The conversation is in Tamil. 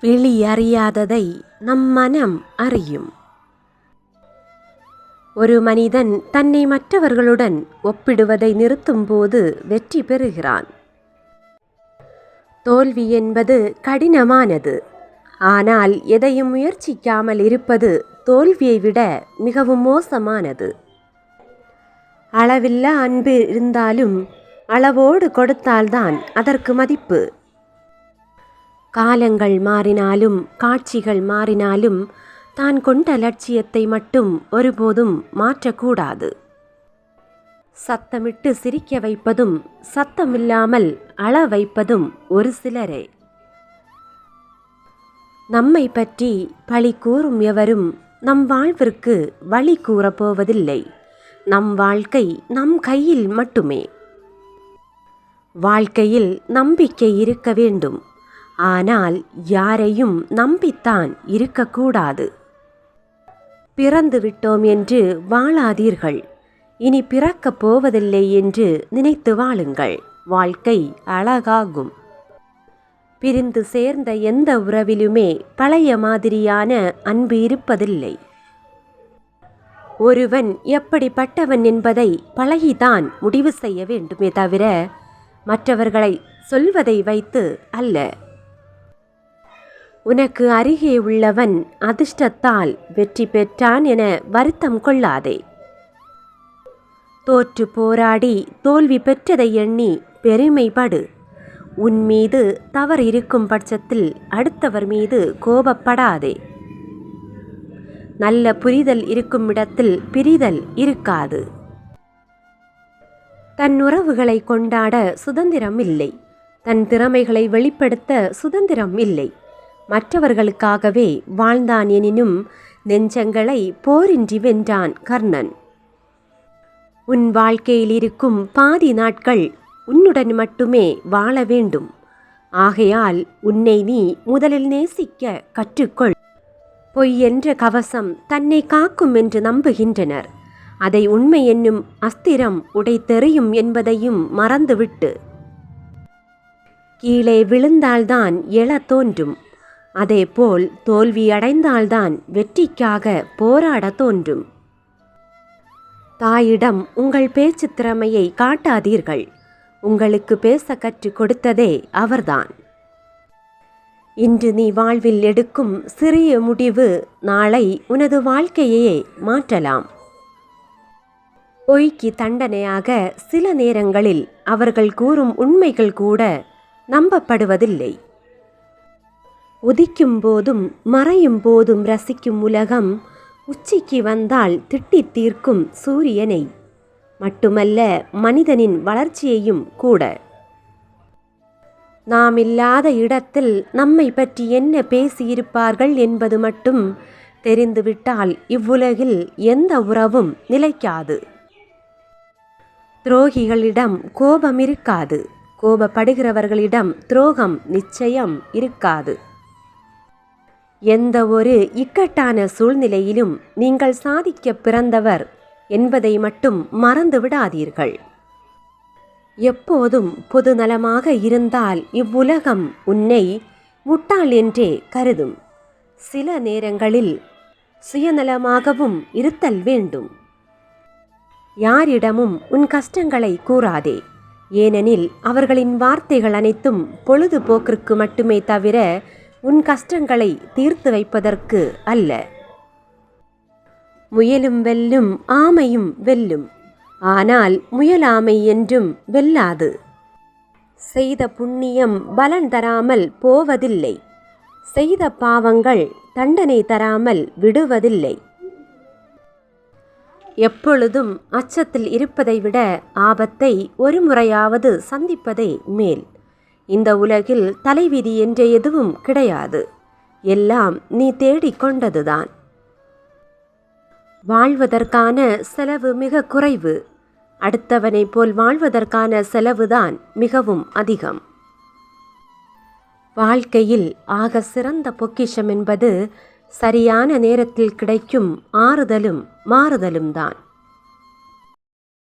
விழி அறியாததை நம் மனம் அறியும். ஒரு மனிதன் தன்னை மற்றவர்களுடன் ஒப்பிடுவதை நிறுத்தும்போது வெற்றி பெறுகிறான். தோல்வி என்பது கடினமானது. ஆனால் எதையும் முயற்சிக்காமல் இருப்பது தோல்வியை விட மிகவும் மோசமானது. அளவில்லா அன்பு இருந்தாலும் அளவோடு கொடுத்தால்தான் அதற்கு மதிப்பு. காலங்கள் மாறினாலும் காட்சிகள் மாறினாலும் தான் கொண்ட லட்சியத்தை மட்டும் ஒருபோதும் மாற்றக்கூடாது. சத்தமிட்டு சிரிக்க வைப்பதும் சத்தமில்லாமல் அழ வைப்பதும் ஒரு சிலரே. நம்மை பற்றி பழி கூறும் எவரும் நம் வாழ்விற்கு வழி கூறப்போவதில்லை. நம் வாழ்க்கை நம் கையில் மட்டுமே. வாழ்க்கையில் நம்பிக்கை இருக்க வேண்டும். ஆனால் யாரையும் நம்பித்தான் இருக்கக்கூடாது. பிறந்து விட்டோம் என்று வாழாதீர்கள். இனி பிறக்கப் போவதில்லை என்று நினைத்து வாழுங்கள். வாழ்க்கை அழகாகும். பிரிந்து சேர்ந்த எந்த உறவிலுமே பழைய மாதிரியான அன்பு இருப்பதில்லை. ஒருவன் எப்படிப்பட்டவன் என்பதை பழகிதான் முடிவு செய்ய வேண்டுமே தவிர மற்றவர்களை சொல்வதை வைத்து அல்ல. உனக்கு அருகே உள்ளவன் அதிர்ஷ்டத்தால் வெற்றி பெற்றான் என வருத்தம் கொள்ளாதே. தோற்று போராடி தோல்வி பெற்றதை எண்ணி பெருமைப்படு. உன் மீது தவறு இருக்கும் பட்சத்தில் அடுத்தவர் மீது கோபப்படாதே. நல்ல புரிதல் இருக்கும் இடத்தில் பிரிதல் இருக்காது. தன் உறவுகளை கொண்டாட சுதந்திரம் இல்லை. தன் திறமைகளை வெளிப்படுத்த சுதந்திரம் இல்லை. மற்றவர்களுக்காகவே வாழ்ந்தான் எனினும் நெஞ்சங்களை போரின்றி வென்றான் கர்ணன். உன் வாழ்க்கையில் இருக்கும் பாதி நாட்கள் உன்னுடன் மட்டுமே வாழ வேண்டும். ஆகையால் உன்னை நீ முதலில் நேசிக்க கற்றுக்கொள். பொய் என்ற கவசம் தன்னை காக்கும் என்று நம்புகின்றனர். அதை உண்மை என்னும் அஸ்திரம் உடைத்தெறியும் என்பதையும் மறந்துவிட்டு கீழே விழுந்தால்தான் எழத் தோன்றும். அதேபோல் தோல்வியடைந்தால்தான் வெற்றிக்காக போராட தோன்றும். தாயிடம் உங்கள் பேச்சு திறமையை காட்டாதீர்கள். உங்களுக்கு பேச கற்றுக் கொடுத்ததே அவர்தான். இன்று நீ வாழ்வில் எடுக்கும் சிறிய முடிவு நாளை உனது வாழ்க்கையே மாற்றலாம். பொய்க்கு தண்டனையாக சில நேரங்களில் அவர்கள் கூறும் உண்மைகள் கூட நம்பப்படுவதில்லை. உதிக்கும் போதும் மறையும் போதும் ரசிக்கும் உலகம் உச்சிக்கு வந்தால் திட்டித் தீர்க்கும் சூரியனை மட்டுமல்ல மனிதனின் வளர்ச்சியையும் கூட. நாம் இல்லாத இடத்தில் நம்மை பற்றி என்ன பேசியிருப்பார்கள் என்பது மட்டும் தெரிந்துவிட்டால் இவ்வுலகில் எந்த உறவும் நிலைக்காது. துரோகிகளிடம் கோபம் இருக்காது. கோபப்படுகிறவர்களிடம் துரோகம் நிச்சயம் இருக்காது. எந்த ஒரு இக்கட்டான சூழ்நிலையிலும் நீங்கள் சாதிக்க பிறந்தவர் என்பதை மட்டும் மறந்து விடாதீர்கள். எப்போதும் பொது நலமாக இருந்தால் இவ்வுலகம் உன்னை முட்டாள் என்றே கருதும். சில நேரங்களில் சுயநலமாகவும் இருத்தல் வேண்டும். யாரிடமும் உன் கஷ்டங்களை கூறாதே. ஏனெனில் அவர்களின் வார்த்தைகள் அனைத்தும் பொழுதுபோக்கிற்கு மட்டுமே தவிர உன் கஷ்டங்களை தீர்த்து வைப்பதற்கு அல்ல. முயலும் வெல்லும் ஆமையும் வெல்லும். ஆனால் முயலாமை என்றும் வெல்லாது. செய்த புண்ணியம் பலன் தராமல் போவதில்லை. செய்த பாவங்கள் தண்டனை தராமல் விடுவதில்லை. எப்பொழுதும் அச்சத்தில் இருப்பதை விட ஆபத்தை ஒரு முறையாவது சந்திப்பதே மேல். இந்த உலகில் தலைவிதி என்ற எதுவும் கிடையாது. எல்லாம் நீ தேடிக்கொண்டதுதான். வாழ்வதற்கான செலவு மிக குறைவு. அடுத்தவனைப் போல் வாழ்வதற்கான செலவுதான் மிகவும் அதிகம். வாழ்க்கையில் ஆக சிறந்த பொக்கிஷம் என்பது சரியான நேரத்தில் கிடைக்கும் ஆறுதலும் மாறுதலும் தான்.